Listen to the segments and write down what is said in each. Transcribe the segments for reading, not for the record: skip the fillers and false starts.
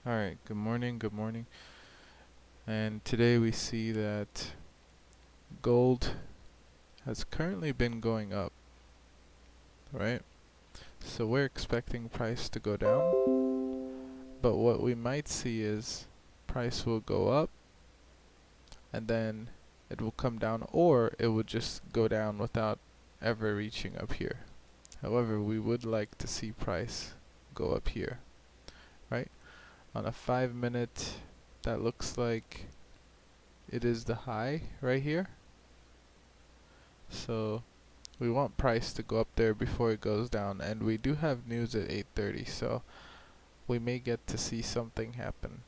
Alright, good morning, good morning. And today we see that gold has currently been going up, right? So we're expecting price to go down, but what we might see is price will go up and then it will come down, or it will just go down without ever reaching up here. However, we would like to see price go up here, right? On a 5-minute, that looks like it is the high right here. So we want price to go up there before it goes down, and we do have news at 8:30, so we may get to see something happen.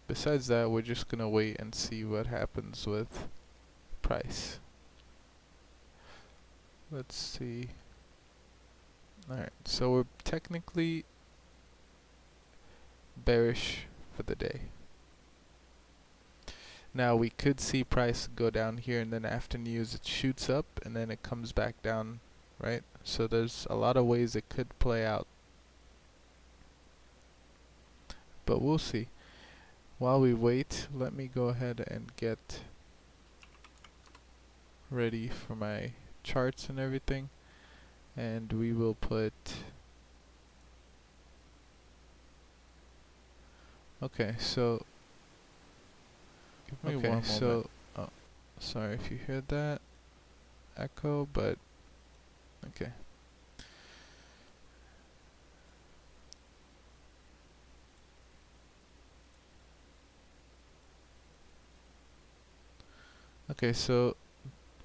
Besides that, we're just gonna wait and see what happens with price. Let's see. Alright, so we're technically bearish for the day. Now we could see price go down here, and then after news it shoots up and then it comes back down, right? So there's a lot of ways it could play out, but we'll see. While we wait, let me go ahead and get ready for my charts and everything, and we will put okay, so give me one moment. Oh, sorry if you heard that echo, but okay. Okay, so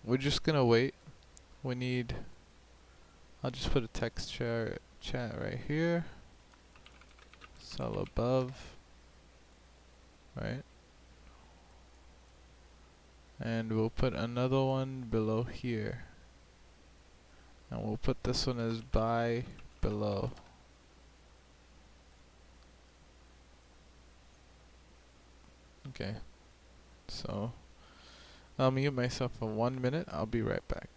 we're just gonna wait. We need, I'll just put a text chat right here. Cell above, right? And we'll put another one below here. And we'll put this one as buy below. Okay, so I'll mute myself for 1 minute. I'll be right back.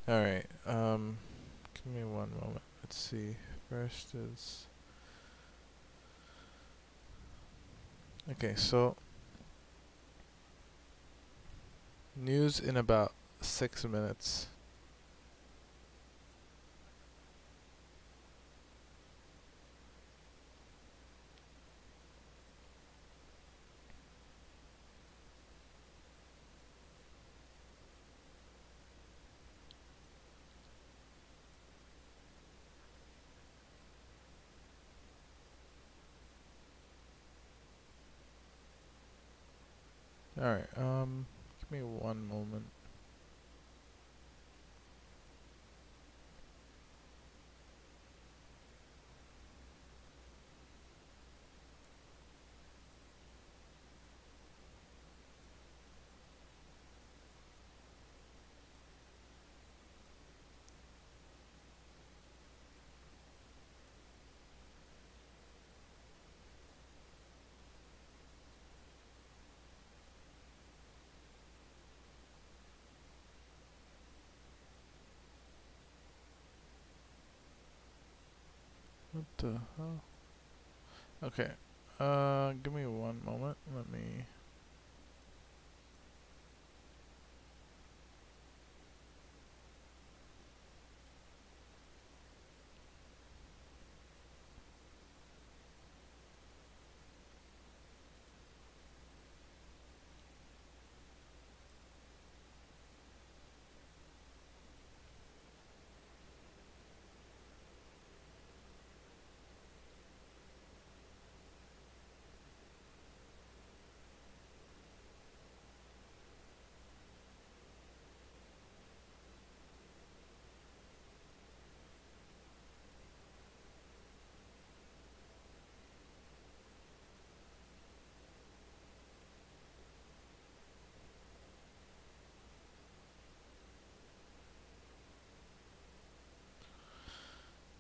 Alright, give me 1 moment. Let's see. First is okay, so news in about 6 minutes. Alright, give me one moment. What the hell? Okay, give me one moment. Let me.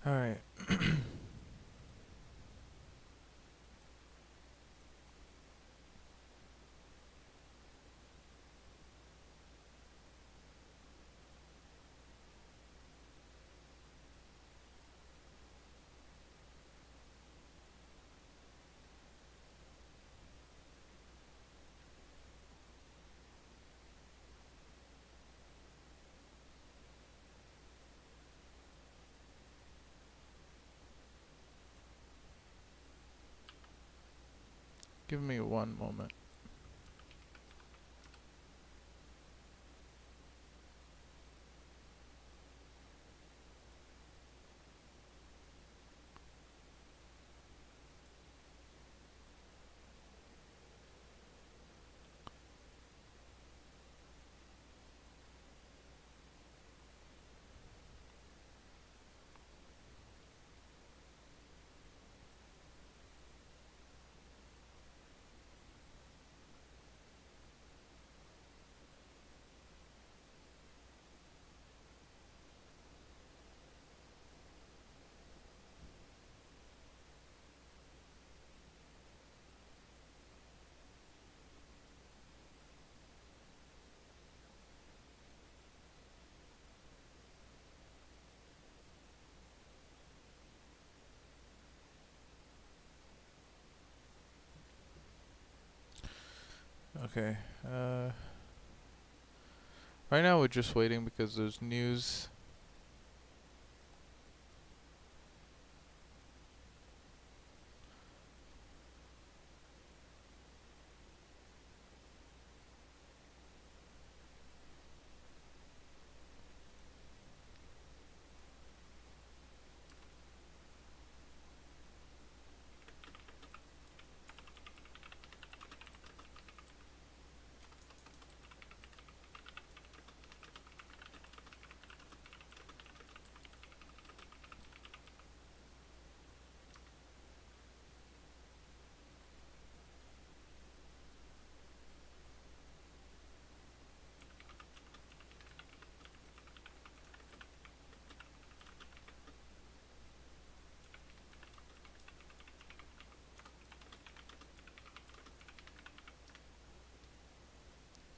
Alright. Give me one moment. Okay, right now we're just waiting because there's news.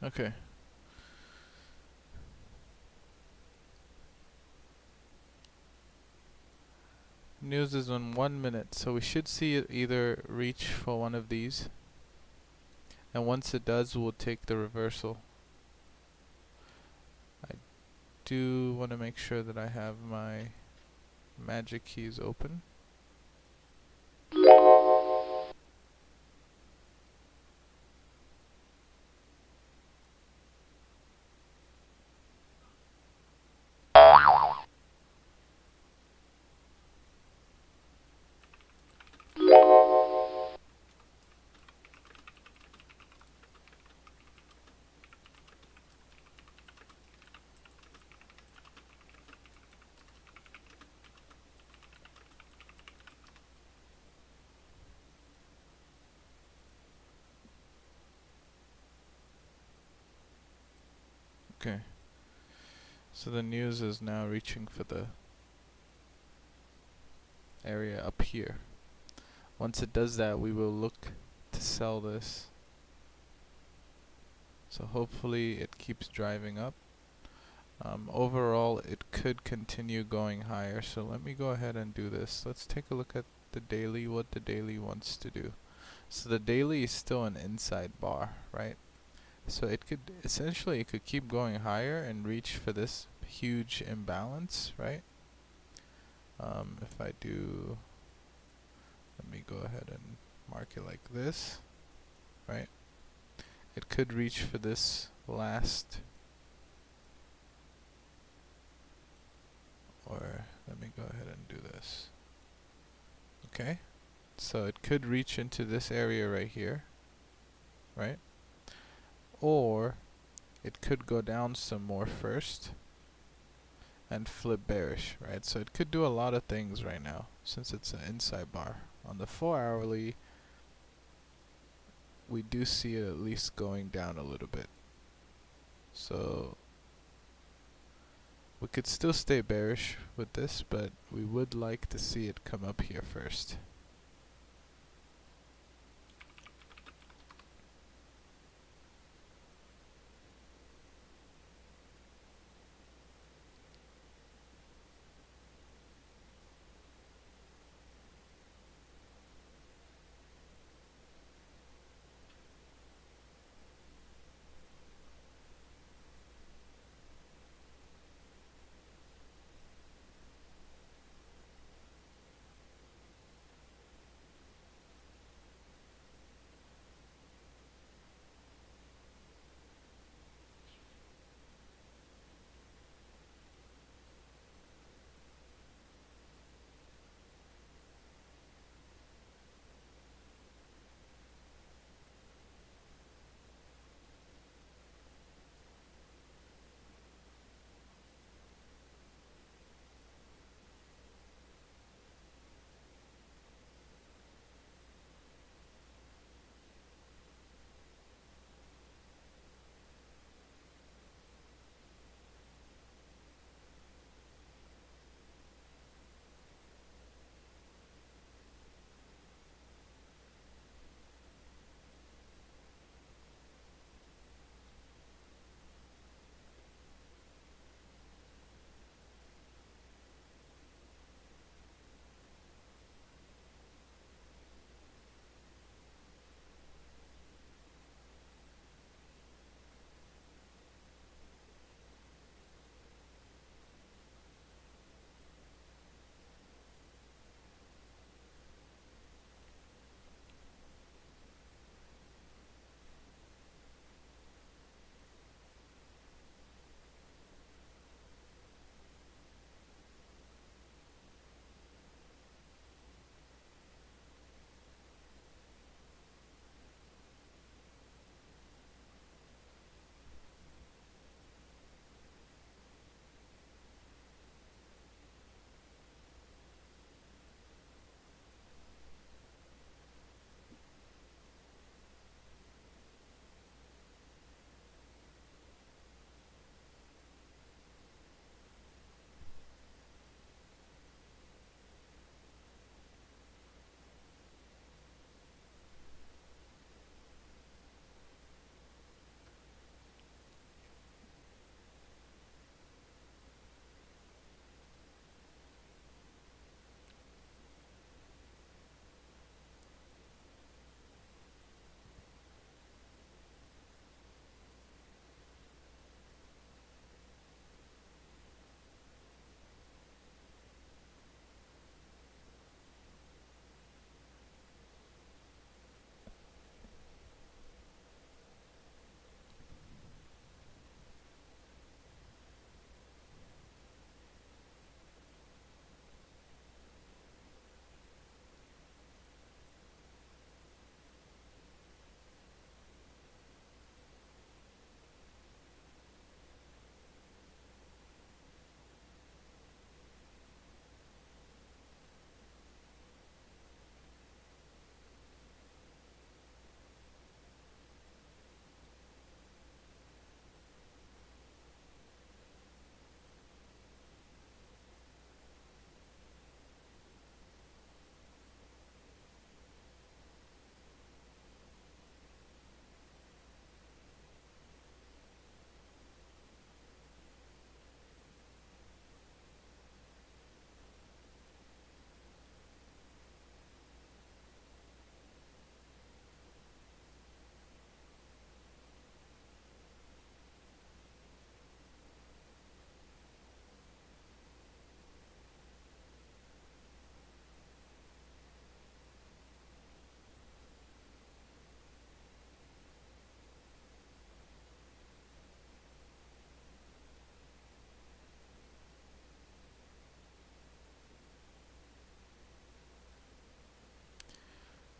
Okay. News is in 1 minute, so we should see it either reach for one of these, and once it does, we'll take the reversal. do want to make sure that I have my magic keys open. Okay. So the news is now reaching for the area up here. Once it does that, we will look to sell this. So hopefully it keeps driving up. Overall, it could continue going higher. So let me go ahead and do this. Let's take a look at the daily, what the daily wants to do. So the daily is still an inside bar, right? So it could essentially it could keep going higher and reach for this huge imbalance, right? If I do, let me go ahead and mark it like this, right? It could reach for this last, or let me go ahead and do this. Okay, so it could reach into this area right here, right? Or it could go down some more first and flip bearish, right? So it could do a lot of things right now since it's an inside bar. On the 4-hourly, we do see it at least going down a little bit. So we could still stay bearish with this, but we would like to see it come up here first.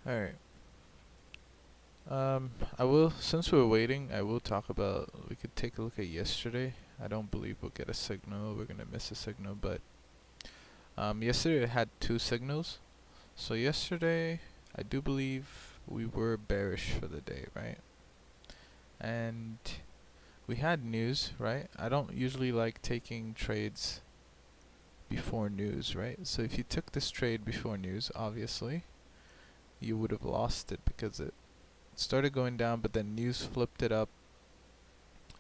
Alright. I will, since we're waiting, I will talk about, we could take a look at yesterday. I don't believe we'll get a signal. We're gonna miss a signal, but yesterday it had two signals. So yesterday, I do believe we were bearish for the day, right? And we had news, right? I don't usually like taking trades before news, right? So if you took this trade before news, obviously, you would have lost it because it started going down, but then news flipped it up.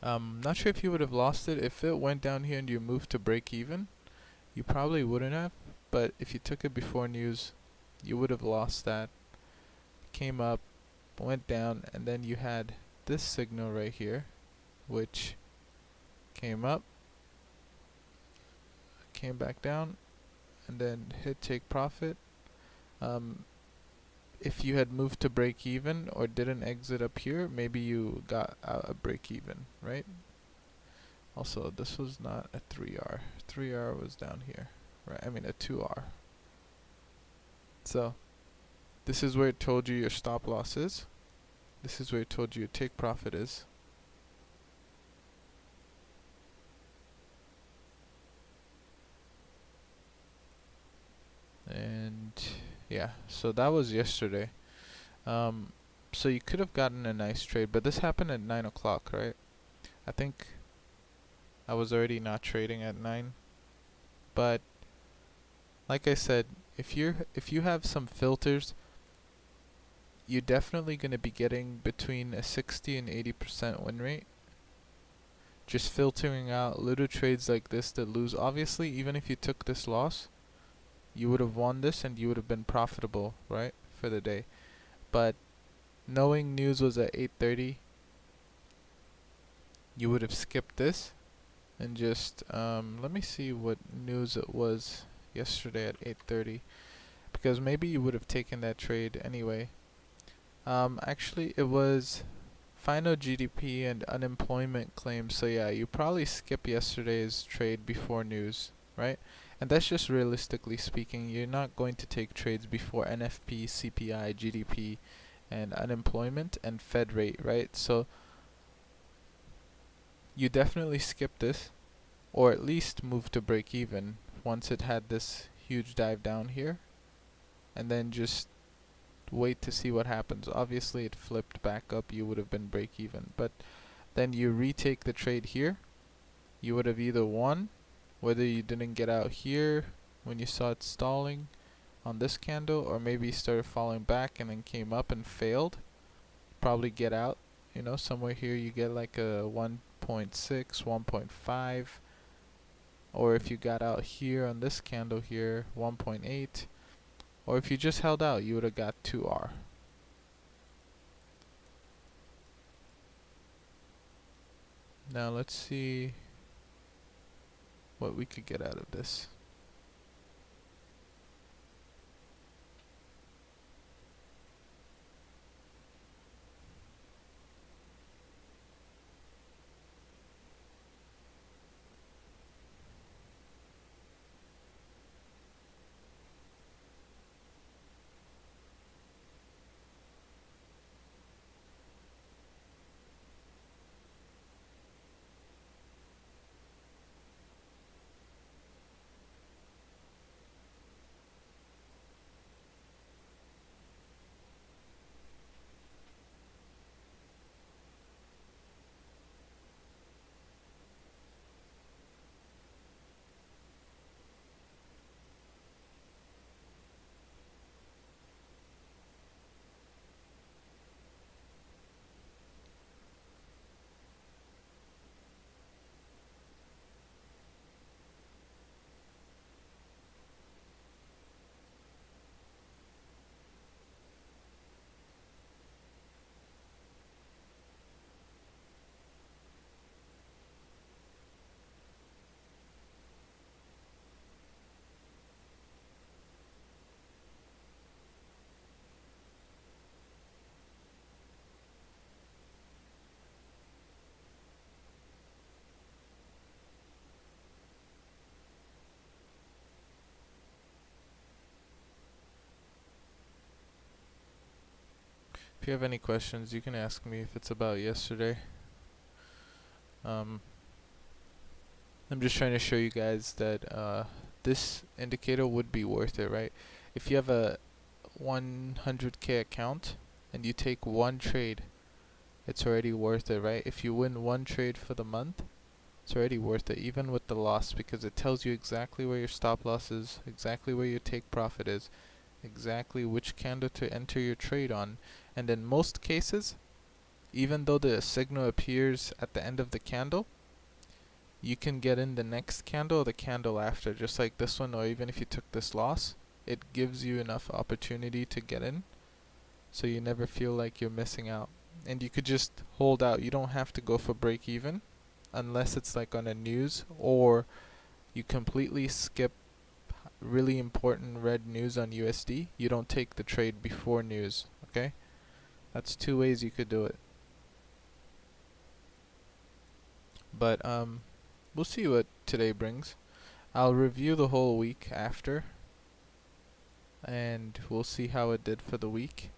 Not sure if you would have lost it if it went down here and you moved to break even. You probably wouldn't have, but if you took it before news, you would have lost that. Came up, went down, and then you had this signal right here, which came up, came back down, and then hit take profit. If you had moved to break even or didn't exit up here, maybe you got a break even, right? Also, this was not a 3R. 3R was down here, right? I mean a 2R. So, this is where it told you your stop loss is. This is where it told you your take profit is. And yeah, so that was yesterday. So you could have gotten a nice trade, but this happened at 9 o'clock, right? I think I was already not trading at 9. But like I said, if you have some filters, you're definitely going to be getting between a 60 and 80% win rate. Just filtering out little trades like this that lose. Obviously, even if you took this loss, you would have won this and you would have been profitable, right, for the day. But knowing news was at 8:30, you would have skipped this and just let me see what news it was yesterday at 8:30, because maybe you would have taken that trade anyway. Actually, it was final GDP and unemployment claims. So yeah, you probably skip yesterday's trade before news, right? And that's just realistically speaking. You're not going to take trades before NFP, CPI, GDP, and unemployment and Fed rate, right? So you definitely skip this, or at least move to break even once it had this huge dive down here, and then just wait to see what happens. Obviously it flipped back up, you would have been break even, but then you retake the trade here, you would have either won, whether you didn't get out here when you saw it stalling on this candle, or maybe you started falling back and then came up and failed. Probably get out, you know, somewhere here you get like a 1.6, 1.5, or if you got out here on this candle here, 1.8, or if you just held out, you would have got 2R. Now let's see what we could get out of this. If you have any questions, you can ask me if it's about yesterday. I'm just trying to show you guys that this indicator would be worth it, right? If you have a 100k account and you take one trade, it's already worth it, right? If you win one trade for the month, it's already worth it, even with the loss, because it tells you exactly where your stop loss is, exactly where your take profit is, exactly which candle to enter your trade on. And in most cases, even though the signal appears at the end of the candle, you can get in the next candle or the candle after, just like this one, or even if you took this loss, it gives you enough opportunity to get in, so you never feel like you're missing out. And you could just hold out. You don't have to go for break even unless it's like on a news, or you completely skip really important red news on USD. You don't take the trade before news, okay? That's two ways you could do it. But we'll see what today brings. I'll review the whole week after, and we'll see how it did for the week.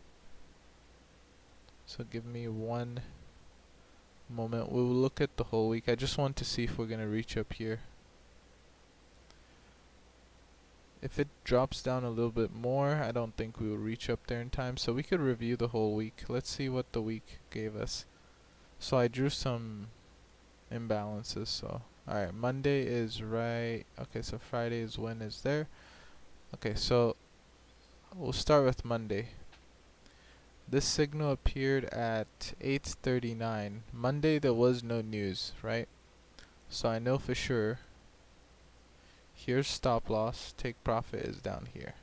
So give me one moment. We'll look at the whole week. I just want to see if we're going to reach up here. If it drops down a little bit more, I don't think we will reach up there in time. So we could review the whole week. Let's see what the week gave us. So I drew some imbalances. So alright, Monday is right. Okay, so Friday's win is there. Okay, so we'll start with Monday. This signal appeared at 8:39. Monday there was no news, right? So I know for sure. Here's stop loss. Take profit is down here.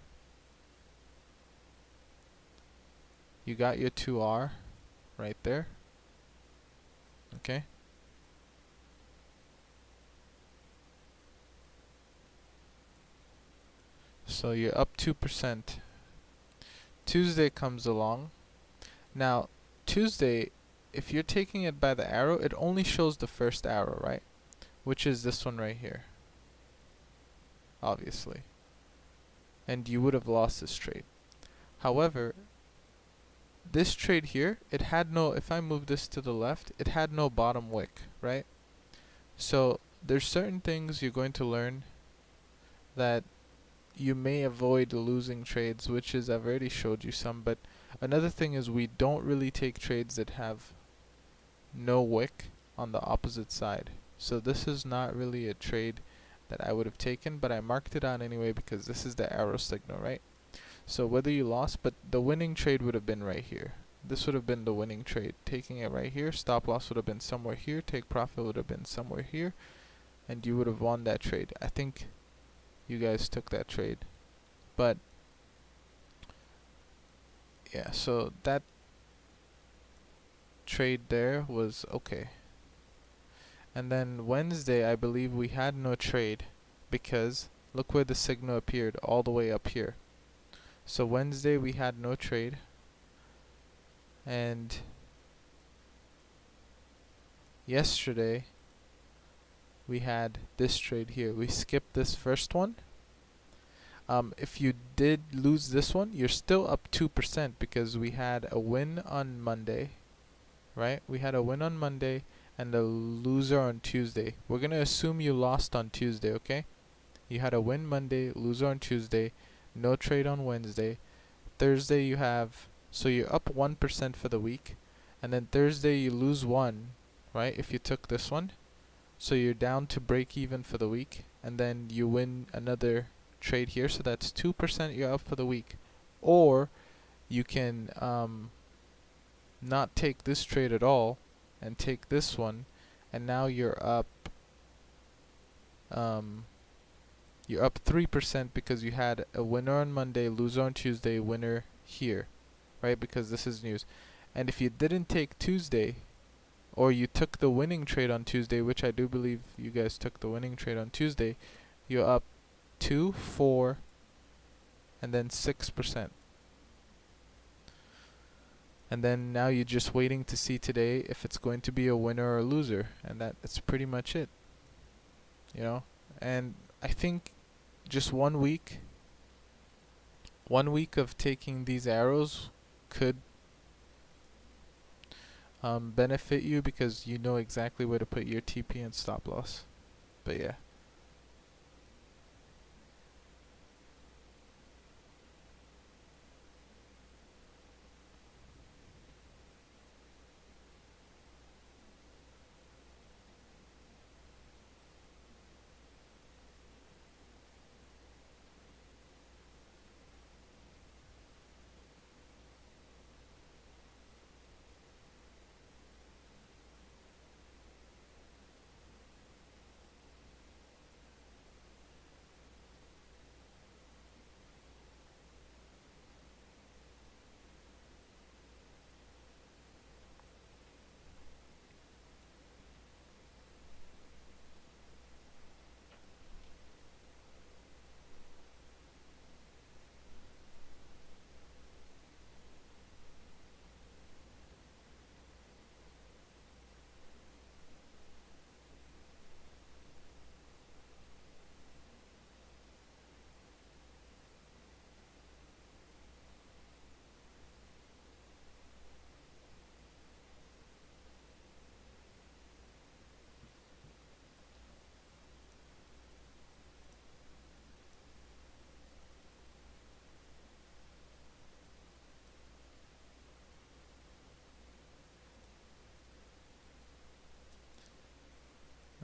You got your 2R right there. Okay. So you're up 2%. Tuesday comes along. Now, Tuesday, if you're taking it by the arrow, it only shows the first arrow, right? Which is this one right here. Obviously. And you would have lost this trade. However, this trade here, it had no, if I move this to the left, it had no bottom wick, right? So there's certain things you're going to learn that you may avoid losing trades, which is, I've already showed you some, but another thing is we don't really take trades that have no wick on the opposite side. So this is not really a trade that I would have taken, but I marked it on anyway because this is the arrow signal, right? So whether you lost, but the winning trade would have been right here. This would have been the winning trade. Taking it right here, stop loss would have been somewhere here, take profit would have been somewhere here, and you would have won that trade. I think you guys took that trade. But yeah, so that trade there was okay. And then Wednesday, I believe we had no trade because look where the signal appeared, all the way up here. So Wednesday we had no trade, and yesterday we had this trade here. We skipped this first one. If you did lose this one, you're still up 2% because we had a win on Monday, right? We had a win on Monday and a loser on Tuesday. We're going to assume you lost on Tuesday, okay? You had a win Monday, loser on Tuesday, no trade on Wednesday. Thursday you have, so you're up 1% for the week, and then Thursday you lose 1, right, if you took this one. So you're down to break even for the week, and then you win another trade here, so that's 2% you're up for the week. Or you can not take this trade at all and take this one, and now you're up 3% because you had a winner on Monday, loser on Tuesday, winner here, right? Because this is news. And if you didn't take Tuesday, or you took the winning trade on Tuesday, which I do believe you guys took the winning trade on Tuesday, you're up 2, 4, and then 6%. And then now you're just waiting to see today if it's going to be a winner or a loser, and that's pretty much it. You know, and I think just 1 week of taking these arrows could benefit you because you know exactly where to put your TP and stop loss. But yeah.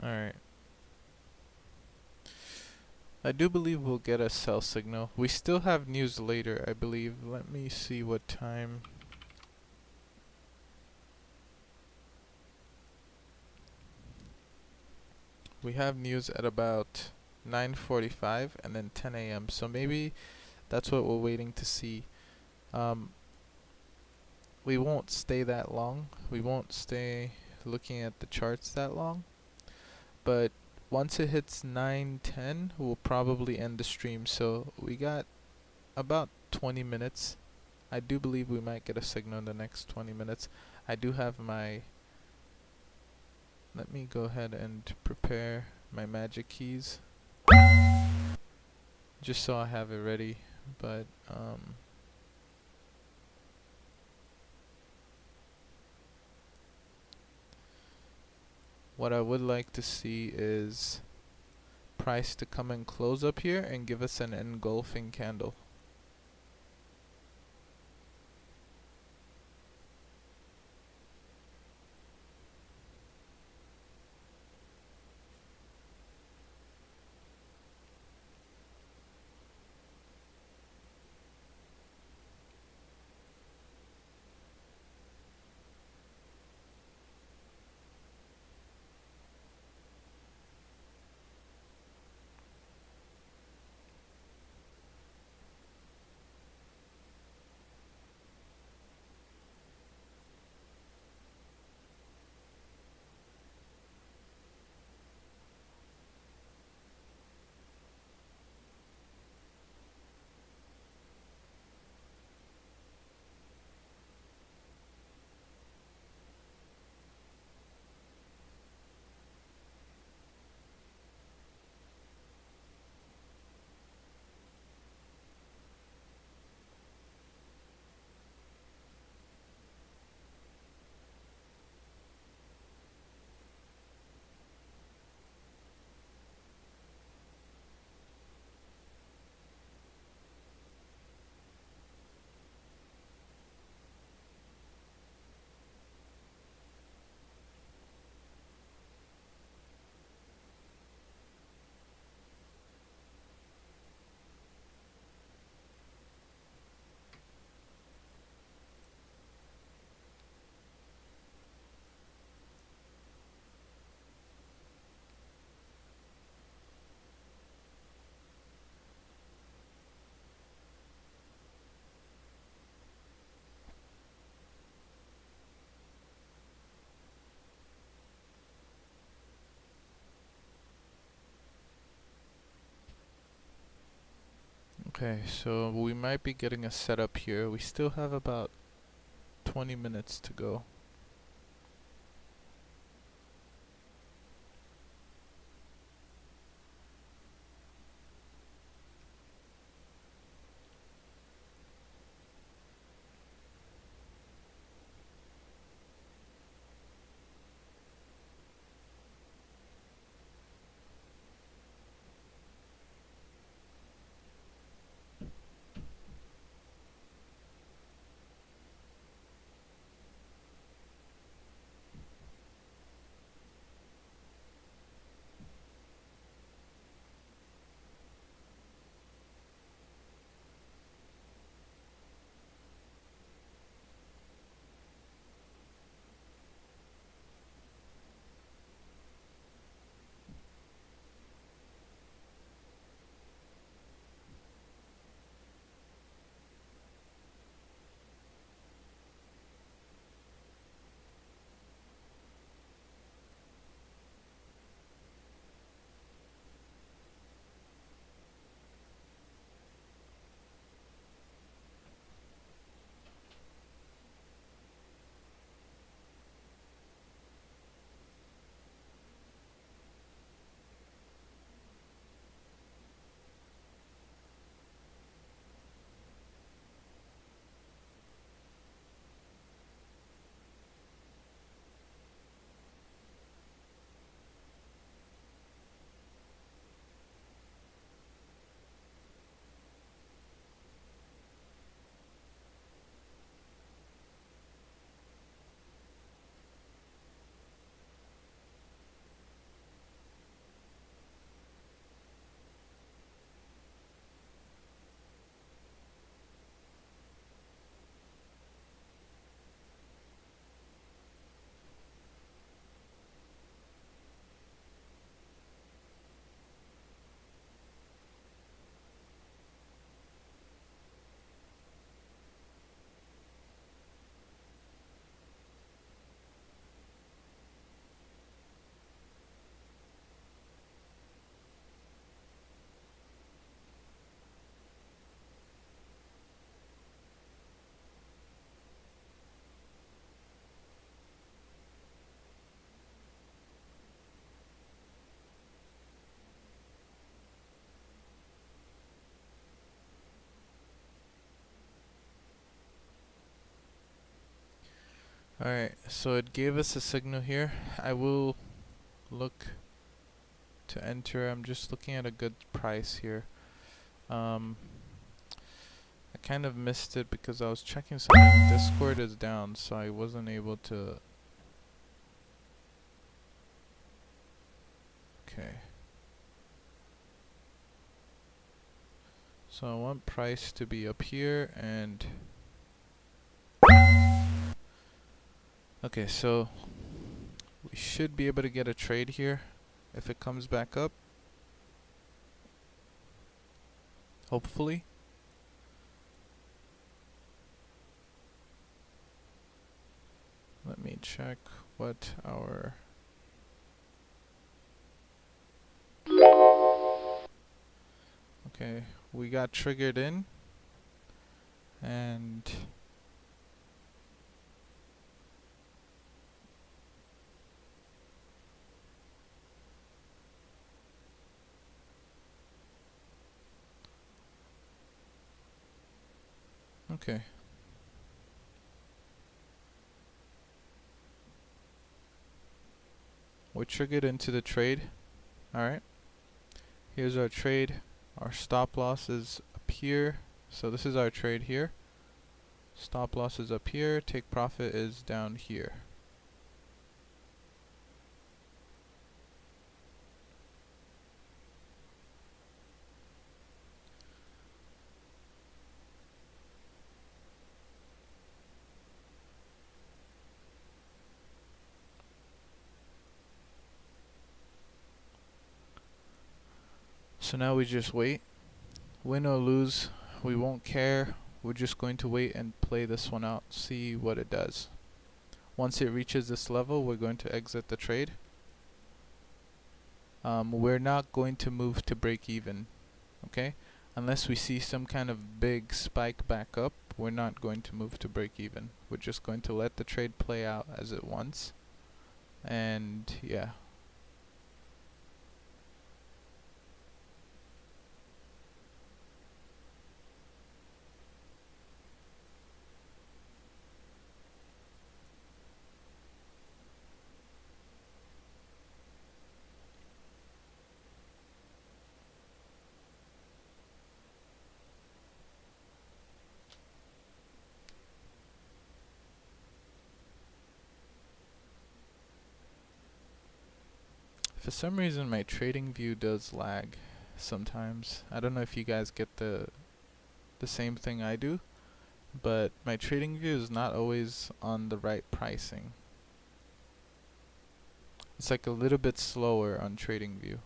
Alright. I do believe we'll get a sell signal. We still have news later, I believe. Let me see what time. We have news at about 9:45 and then 10 a.m. So maybe that's what we're waiting to see. We won't stay that long. We won't stay looking at the charts that long. But once it hits 9:10, we'll probably end the stream. So we got about 20 minutes. I do believe we might get a signal in the next 20 minutes. I do have my... Let me go ahead and prepare my magic keys, just so I have it ready. But what I would like to see is price to come and close up here and give us an engulfing candle. Okay, so we might be getting a setup here. We still have about 20 minutes to go. Alright, so it gave us a signal here. I will look to enter. I'm just looking at a good price here. I kind of missed it because I was checking something. Discord is down, so I wasn't able to. Okay. So I want price to be up here and. Okay, so we should be able to get a trade here if it comes back up. Hopefully. Let me check what our. Okay, we got triggered in and okay. We're triggered into the trade. Alright. Here's our trade. Our stop loss is up here. So this is our trade here. Stop loss is up here. Take profit is down here. So now we just wait. Win or lose, we won't care. We're just going to wait and play this one out, see what it does. Once it reaches this level, we're going to exit the trade. We're not going to move to break even, okay? Unless we see some kind of big spike back up, we're not going to move to break even. We're just going to let the trade play out as it wants. And yeah. For some reason my trading view does lag sometimes. I don't know if you guys get the same thing I do, but my trading view is not always on the right pricing. It's like a little bit slower on trading view,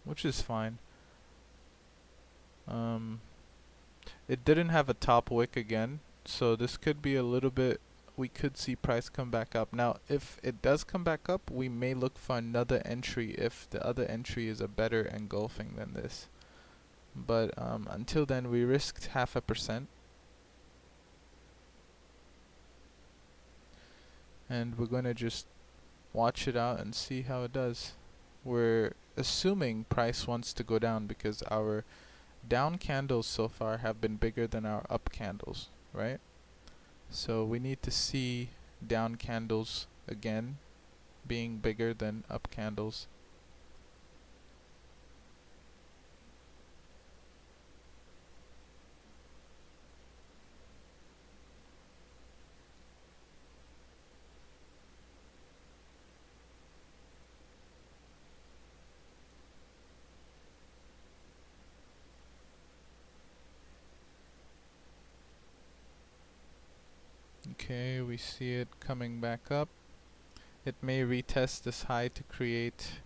which is fine. It didn't have a top wick again, so this could be a little bit, we could see price come back up. Now if it does come back up, we may look for another entry if the other entry is a better engulfing than this. But until then we risked 0.5%. And we're going to just watch it out and see how it does. We're assuming price wants to go down because our down candles so far have been bigger than our up candles, right? So we need to see down candles again being bigger than up candles. Okay, we see it coming back up. It may retest this high to create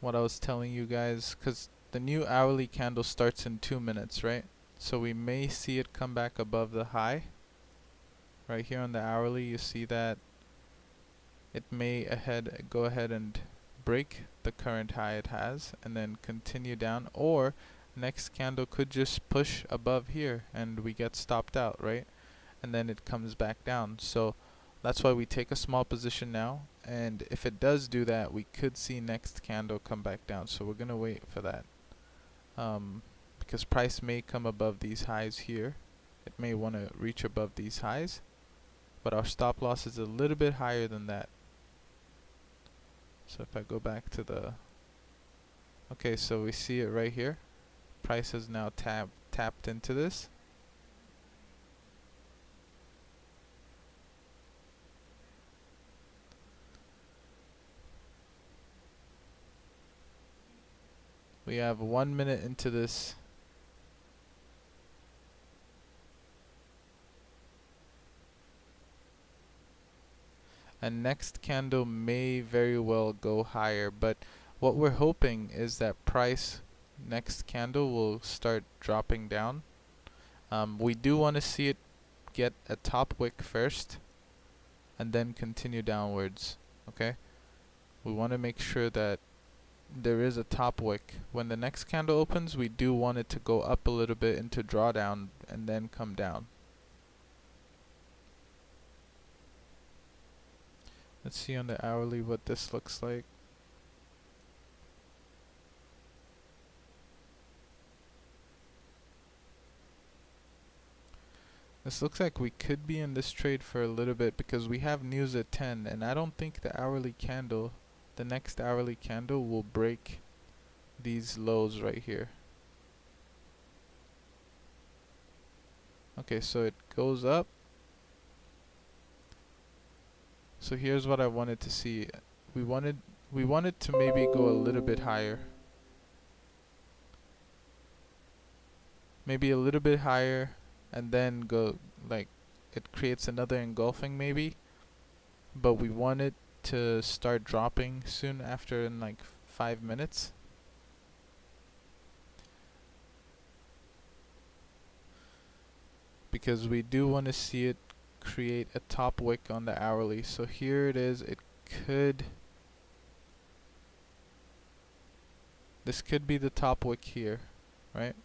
what I was telling you guys, because the new hourly candle starts in 2 minutes, right? So we may see it come back above the high. Right here on the hourly, you see that it may go ahead and break the current high it has and then continue down, or next candle could just push above here and we get stopped out, right? And then it comes back down. So that's why we take a small position now, and if it does do that, we could see next candle come back down. So we're gonna wait for that, because price may come above these highs here. it may want to reach above these highs, but our stop loss is a little bit higher than that. So if I go back to the, okay, so we see it right here. Price has now tapped into this. We have 1 minute into this. And next candle may very well go higher, but what we're hoping is that price next candle will start dropping down. We do want to see it get a top wick first and then continue downwards. Okay, we want to make sure that there is a top wick. When the next candle opens, we do want it to go up a little bit into drawdown and then come down. Let's see on the hourly what this looks like. This looks like we could be in this trade for a little bit because we have news at 10, and I don't think the hourly candle, the next hourly candle, will break these lows right here. Okay, so it goes up. So here's what I wanted to see. We wanted to maybe go a little bit higher. Maybe a little bit higher and then go, like, it creates another engulfing maybe. But we want it to start dropping soon after, in like 5 minutes. Because we do want to see it create a top wick on the hourly. So here it is. This could be the top wick here, right?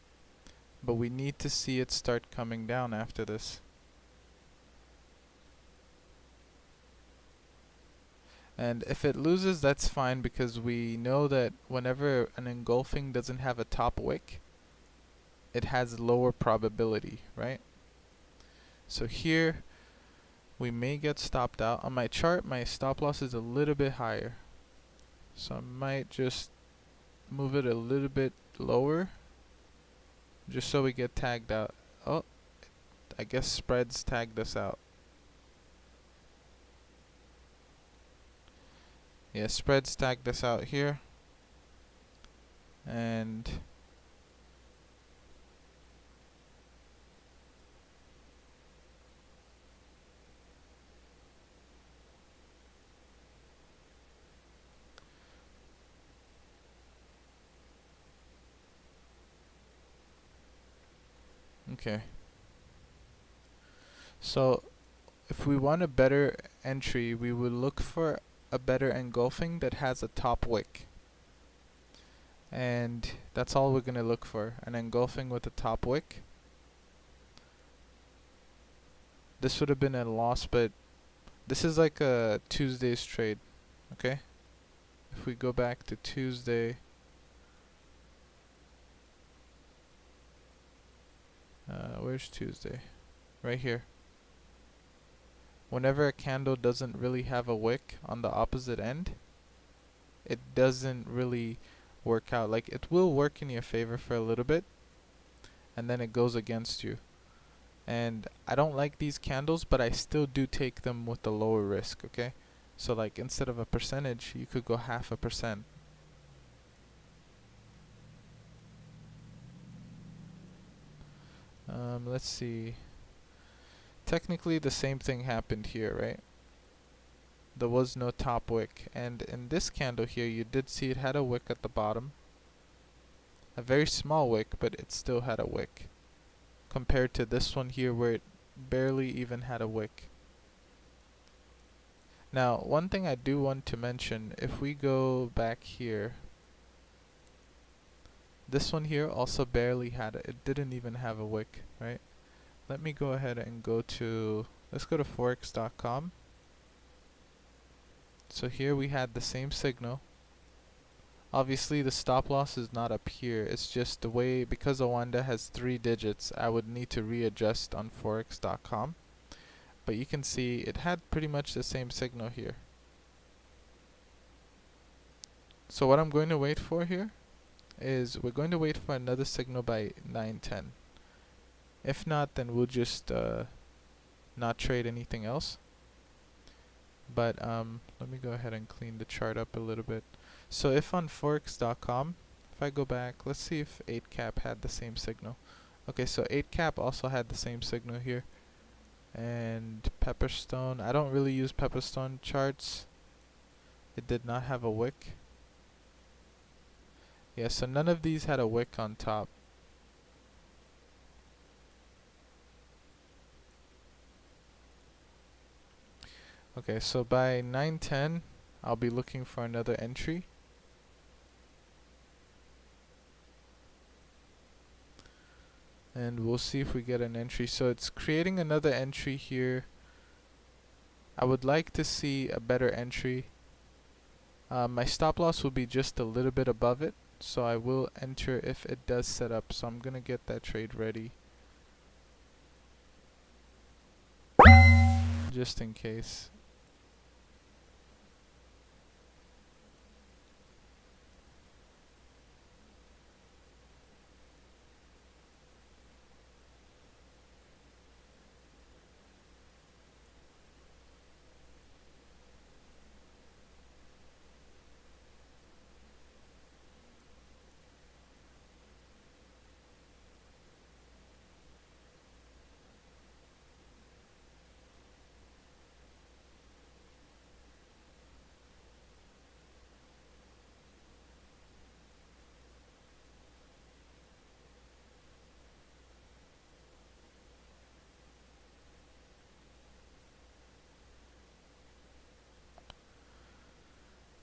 But we need to see it start coming down after this. And if it loses, that's fine, because we know that whenever an engulfing doesn't have a top wick, it has lower probability, right? So here we may get stopped out. On my chart, my stop loss is a little bit higher, so I might just move it a little bit lower just so we get tagged out. Oh, I guess spreads tagged us out. Yeah, spreads tagged us out here. And okay. So if we want a better entry, we would look for a better engulfing that has a top wick. And that's all we're going to look for, an engulfing with a top wick. This would have been a loss, but this is like a Tuesday's trade, okay? If we go back to Tuesday, where's Tuesday? Right here. Whenever a candle doesn't really have a wick on the opposite end, it doesn't really work out. Like, it will work in your favor for a little bit, and then it goes against you. And I don't like these candles, but I still do take them with the lower risk, okay? So like, instead of a percentage, you could go 0.5%. Let's see. Technically the same thing happened here, right? There was no top wick, and in this candle here you did see it had a wick at the bottom. A very small wick, but it still had a wick, compared to this one here where it barely even had a wick. Now, one thing I do want to mention, if we go back here, this one here also barely had it. It didn't even have a wick, right? Let me go ahead and go to, let's go to forex.com. So here we had the same signal, Obviously the stop loss is not up here, it's just the way, because Awanda has 3 digits, I would need to readjust on forex.com. But you can see it had pretty much the same signal here. So what I'm going to wait for here is we're going to wait for another signal by 9:10. If not, then we'll just not trade anything else. But let me go ahead and clean the chart up a little bit. So if on forex.com, if I go back, let's see if 8cap had the same signal. Okay, so 8cap also had the same signal here. And Pepperstone, I don't really use Pepperstone charts. It did not have a wick. Yeah, so none of these had a wick on top. Okay, so by 9:10, I'll be looking for another entry. And we'll see if we get an entry. So it's creating another entry here. I would like to see a better entry. My stop loss will be just a little bit above it, so I will enter if it does set up. So I'm going to get that trade ready, just in case.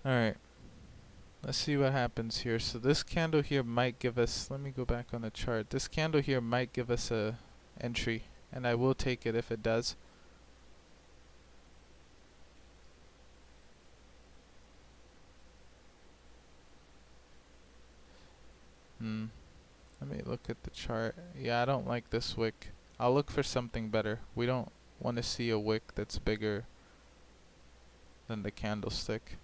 Alright, let's see what happens here. So this candle here might give us, let me go back on the chart. This candle here might give us a entry, and I will take it if it does. Let me look at the chart. Yeah, I don't like this wick. I'll look for something better. We don't want to see a wick that's bigger than the candlestick.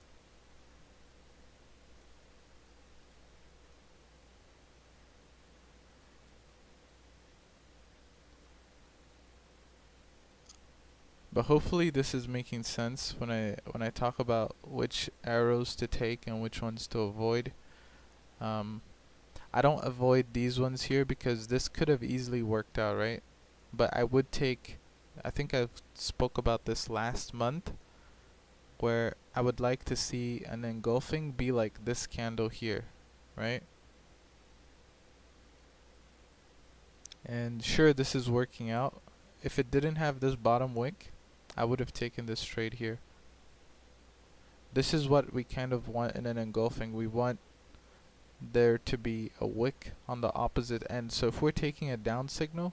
But hopefully this is making sense when I talk about which arrows to take and which ones to avoid. I don't avoid these ones here because this could have easily worked out, right? But I would take, I think I spoke about this last month, where I would like to see an engulfing be like this candle here, right? And sure, this is working out. If it didn't have this bottom wick, I would have taken this trade here. This is what we kind of want in an engulfing. We want there to be a wick on the opposite end. So if we're taking a down signal,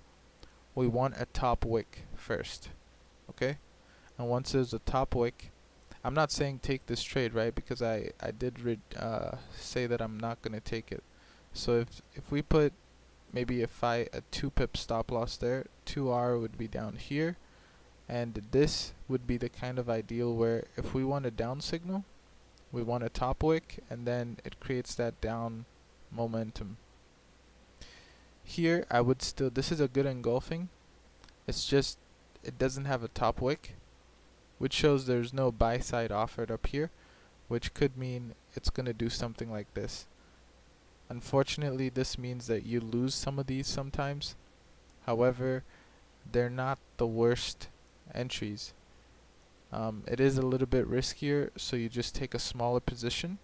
we want a top wick first, okay? And once there's a top wick, I'm not saying take this trade, right? Because I did say that I'm not going to take it. So if we put maybe a 2 pip stop loss there, 2R would be down here, and this would be the kind of ideal where if we want a down signal, we want a top wick, and then it creates that down momentum. Here I would still, this is a good engulfing, it's just it doesn't have a top wick, which shows there's no buy side offered up here, which could mean it's going to do something like this. Unfortunately, this means that you lose some of these sometimes. However, they're not the worst entries. It is a little bit riskier, so you just take a smaller position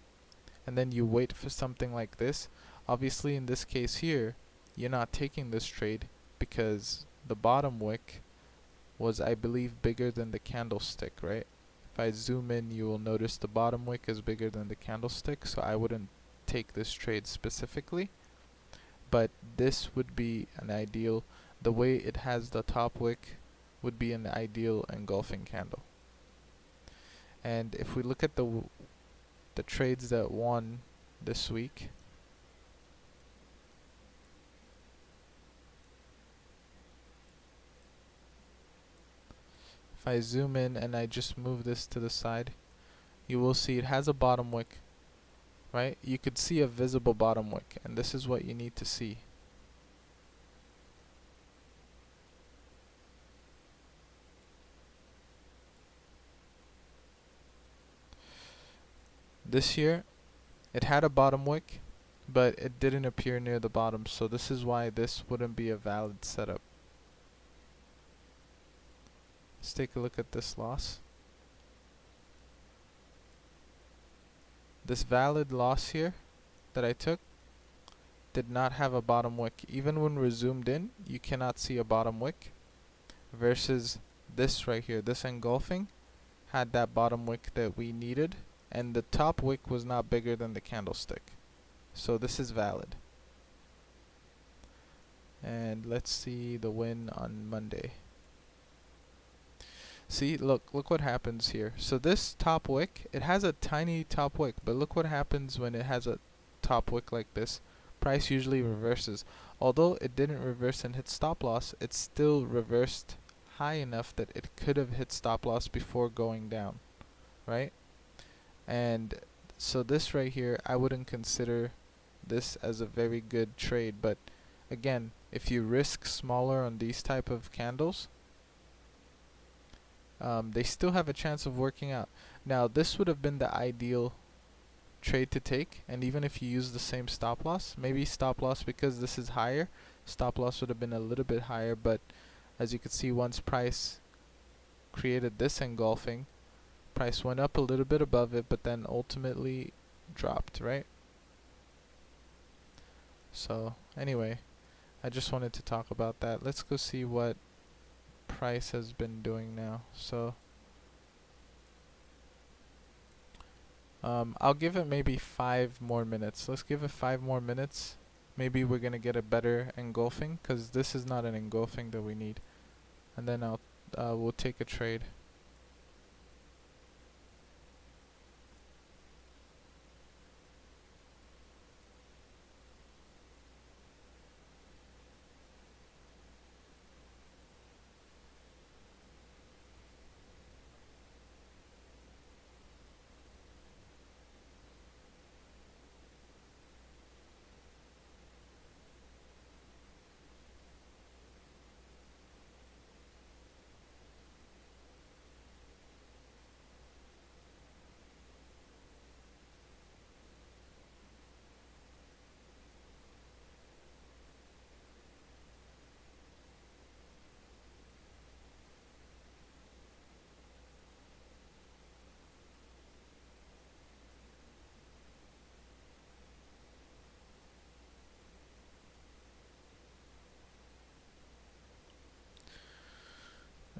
and then you wait for something like this. Obviously in this case here, you're not taking this trade because the bottom wick was, I believe, bigger than the candlestick, right? If I zoom in, you will notice the bottom wick is bigger than the candlestick, so I wouldn't take this trade specifically. But this would be an ideal, the way it has the top wick would be an ideal engulfing candle. And if we look at the trades that won, this week. If I zoom in and I just move this to the side, you will see it has a bottom wick, right? You could see a visible bottom wick, and this is what you need to see. This here, it had a bottom wick, but it didn't appear near the bottom, so this is why this wouldn't be a valid setup. Let's take a look at this loss. This valid loss here that I took did not have a bottom wick. Even when we're zoomed in, you cannot see a bottom wick, versus this right here, this engulfing, had that bottom wick that we needed, and the top wick was not bigger than the candlestick. So this is valid. And let's see the win on Monday. See, look what happens here. So this top wick, it has a tiny top wick, but look what happens when it has a top wick like this. Price usually reverses. Although it didn't reverse and hit stop loss, it still reversed high enough that it could have hit stop loss before going down, right? And so this right here, I wouldn't consider this as a very good trade, but again, if you risk smaller on these type of candles, they still have a chance of working out. Now, this would have been the ideal trade to take, and even if you use the same stop loss, maybe stop loss, because this is higher, stop loss would have been a little bit higher, but as you can see, once price created this engulfing, price went up a little bit above it, but then ultimately dropped, right? So anyway, I just wanted to talk about that. Let's go see what price has been doing now. So I'll give it maybe 5 more minutes. Let's give it 5 more minutes. Maybe we're gonna get a better engulfing, because this is not an engulfing that we need. And then we'll take a trade.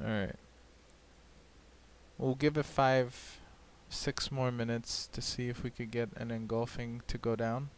Alright. We'll give it 6 more minutes to see if we could get an engulfing to go down.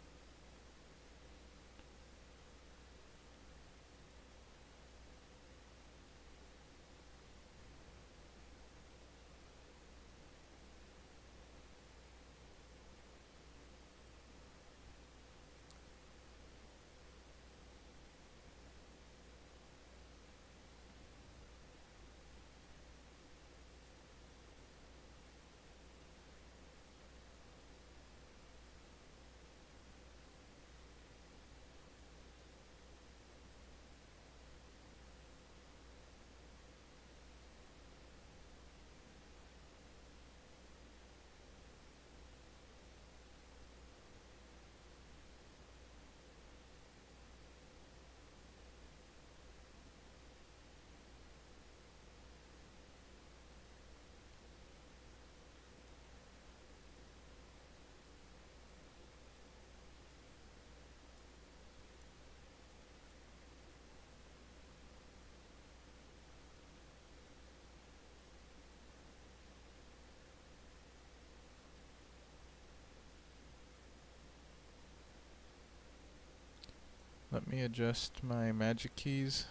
Let me adjust my magic keys.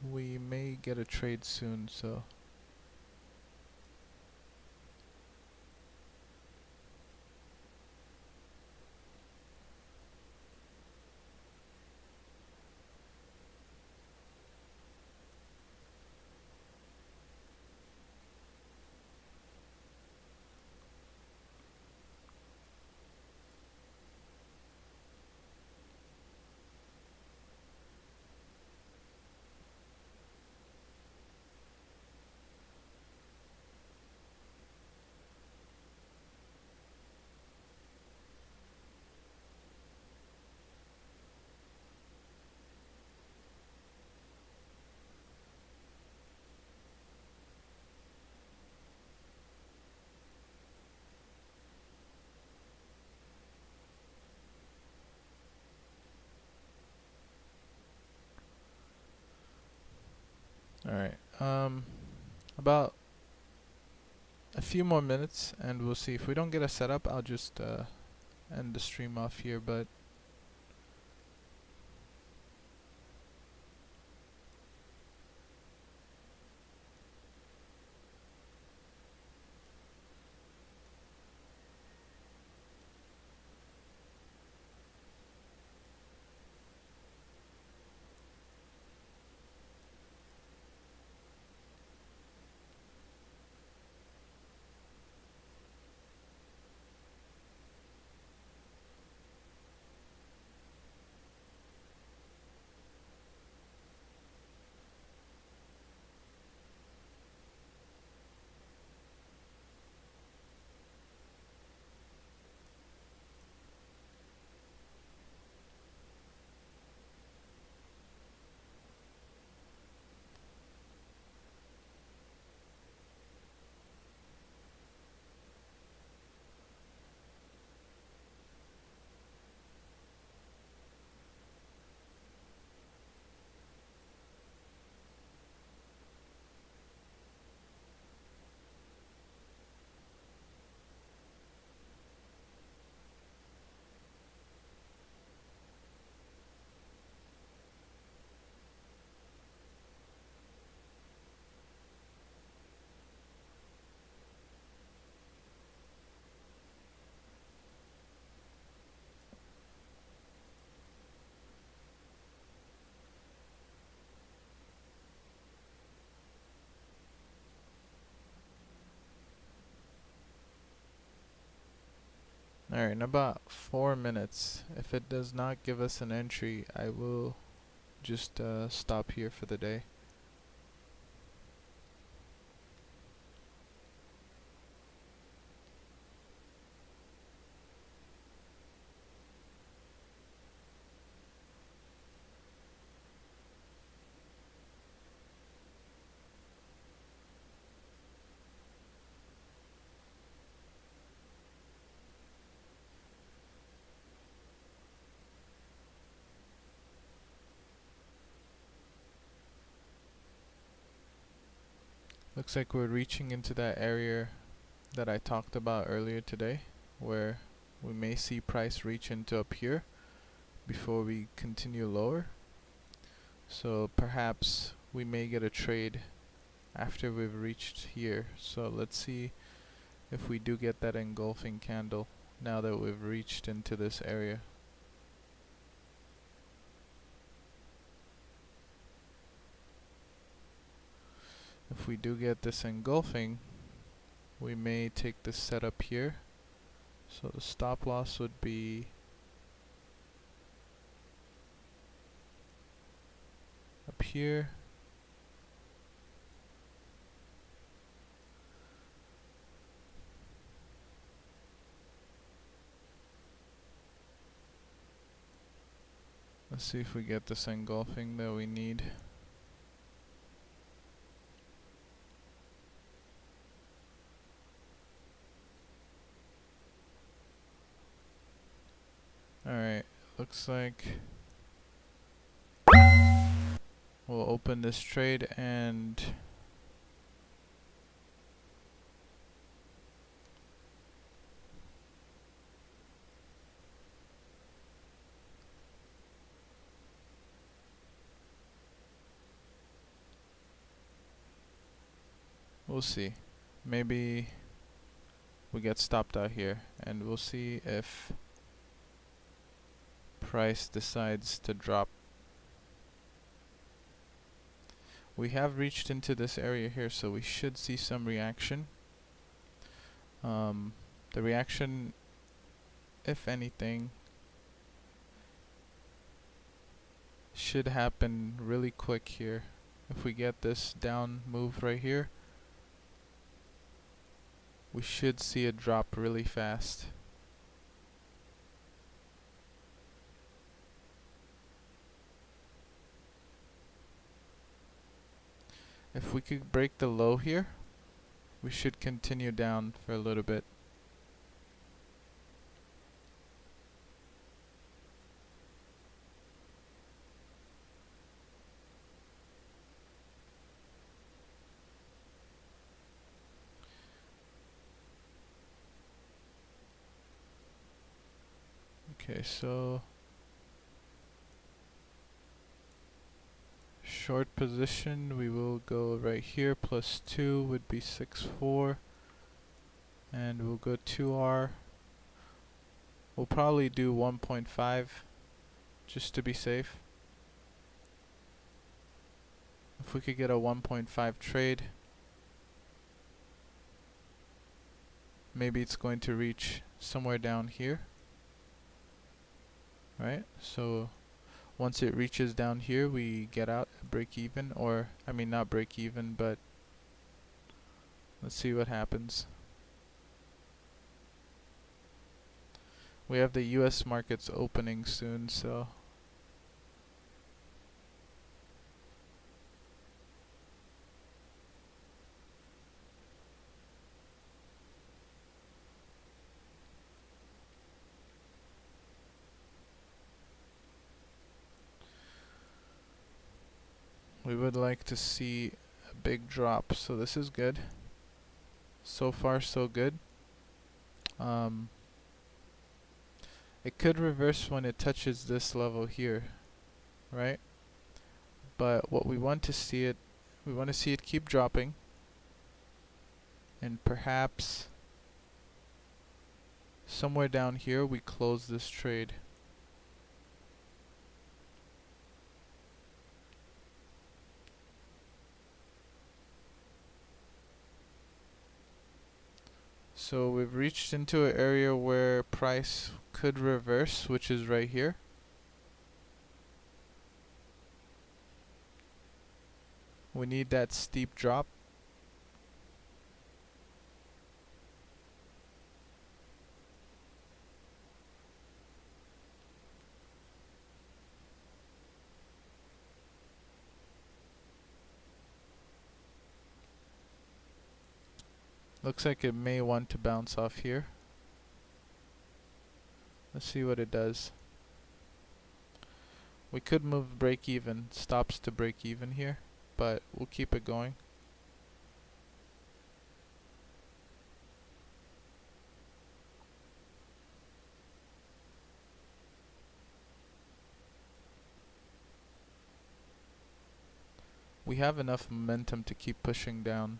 We may get a trade soon, so about a few more minutes and we'll see. If we don't get a setup, I'll just end the stream off here, but alright, in about 4 minutes, if it does not give us an entry, I will just stop here for the day. Looks like we're reaching into that area that I talked about earlier today, where we may see price reach into up here before we continue lower. So perhaps we may get a trade after we've reached here. So let's see if we do get that engulfing candle now that we've reached into this area. If we do get this engulfing, we may take this setup here. So the stop loss would be up here. Let's see if we get this engulfing that we need. Alright, looks like we'll open this trade and we'll see. Maybe we get stopped out here and we'll see if price decides to drop. We have reached into this area here, so we should see some reaction. The reaction, if anything, should happen really quick here. If we get this down move right here, we should see it drop really fast. If we could break the low here, we should continue down for a little bit. Okay, so short position, we will go right here, plus 2 would be 6.4, and we'll go 2R. We'll probably do 1.5 just to be safe. If we could get a 1.5 trade, maybe it's going to reach somewhere down here, right? So once it reaches down here, we get out at break even, or I mean not break even, but let's see what happens. We have the US markets opening soon, so we would like to see a big drop. So this is good. So far so good. It could reverse when it touches this level here, right? But what we want to see it, we want to see it keep dropping, and perhaps somewhere down here we close this trade. So we've reached into an area where price could reverse, which is right here. We need that steep drop. Looks like it may want to bounce off here. Let's see what it does. We could move break even, stops to break even here, but we'll keep it going. We have enough momentum to keep pushing down.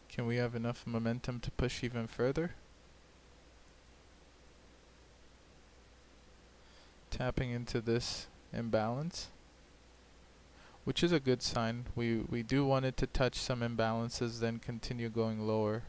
Can we have enough momentum to push even further? Tapping into this imbalance, which is a good sign. We do want it to touch some imbalances, then continue going lower.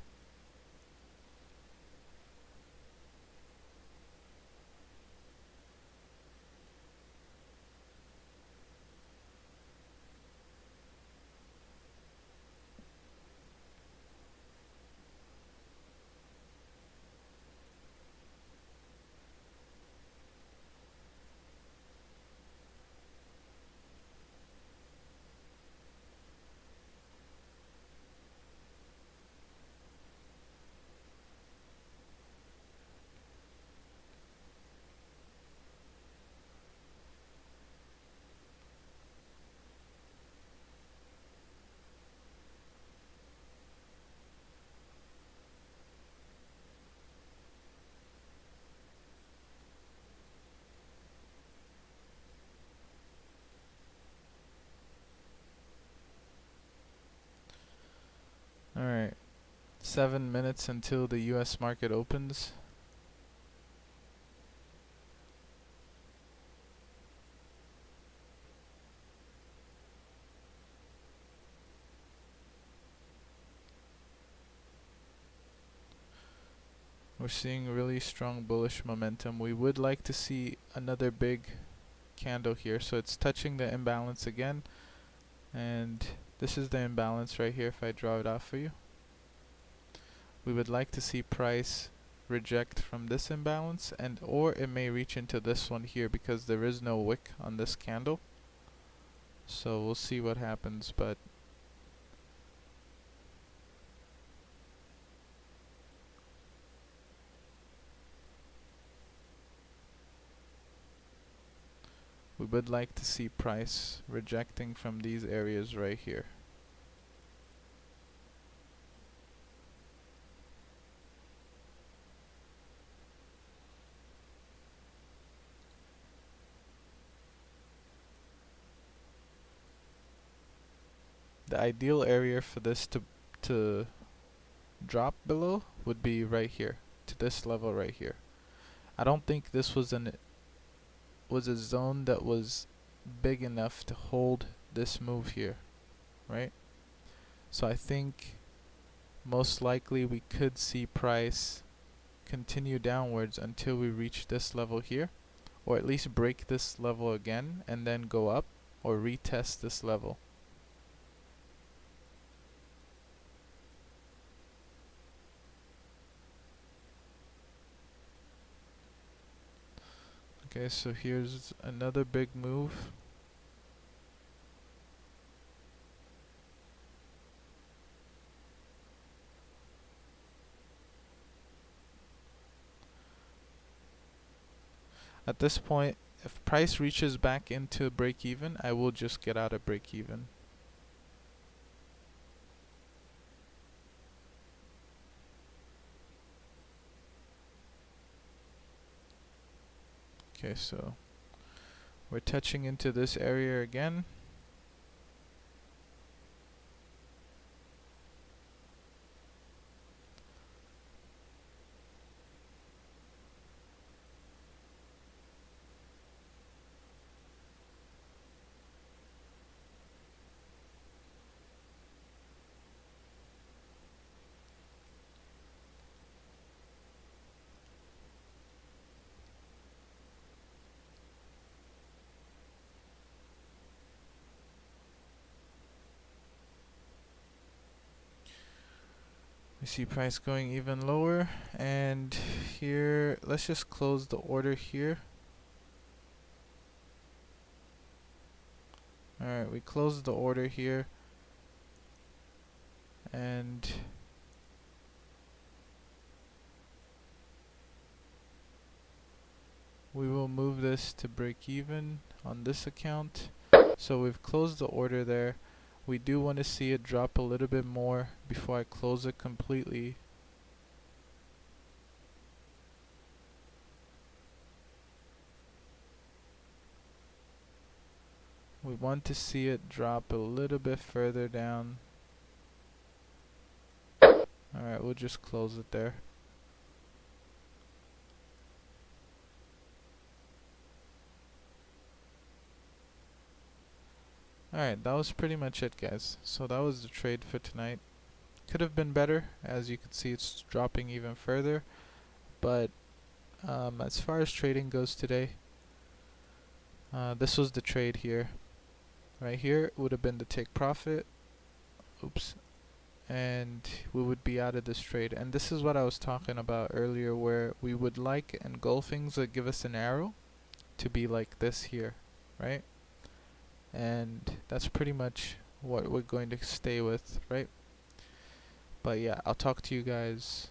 Alright, 7 minutes until the US market opens. We're seeing really strong bullish momentum. We would like to see another big candle here. So it's touching the imbalance again. And this is the imbalance right here if I draw it out for you. We would like to see price reject from this imbalance, and or it may reach into this one here because there is no wick on this candle. So we'll see what happens, but we would like to see price rejecting from these areas right here. The ideal area for this to drop below would be right here, to this level right here. I don't think this was a zone that was big enough to hold this move here, right? So I think most likely we could see price continue downwards until we reach this level here, or at least break this level again and then go up or retest this level. Okay, so here's another big move. At this point, if price reaches back into break even, I will just get out of break even. Okay, so we're touching into this area again. We see price going even lower, and here, let's just close the order here. Alright, we closed the order here, and we will move this to break even on this account. So we've closed the order there. We do want to see it drop a little bit more before I close it completely. We want to see it drop a little bit further down. Alright, we'll just close it there. Alright, that was pretty much it, guys. So that was the trade for tonight. Could have been better. As you can see, it's dropping even further. But as far as trading goes today, this was the trade here. Right here would have been the take profit. Oops. And we would be out of this trade. And this is what I was talking about earlier, where we would like engulfings that give us an arrow to be like this here, right? And that's pretty much what we're going to stay with, right? But yeah, I'll talk to you guys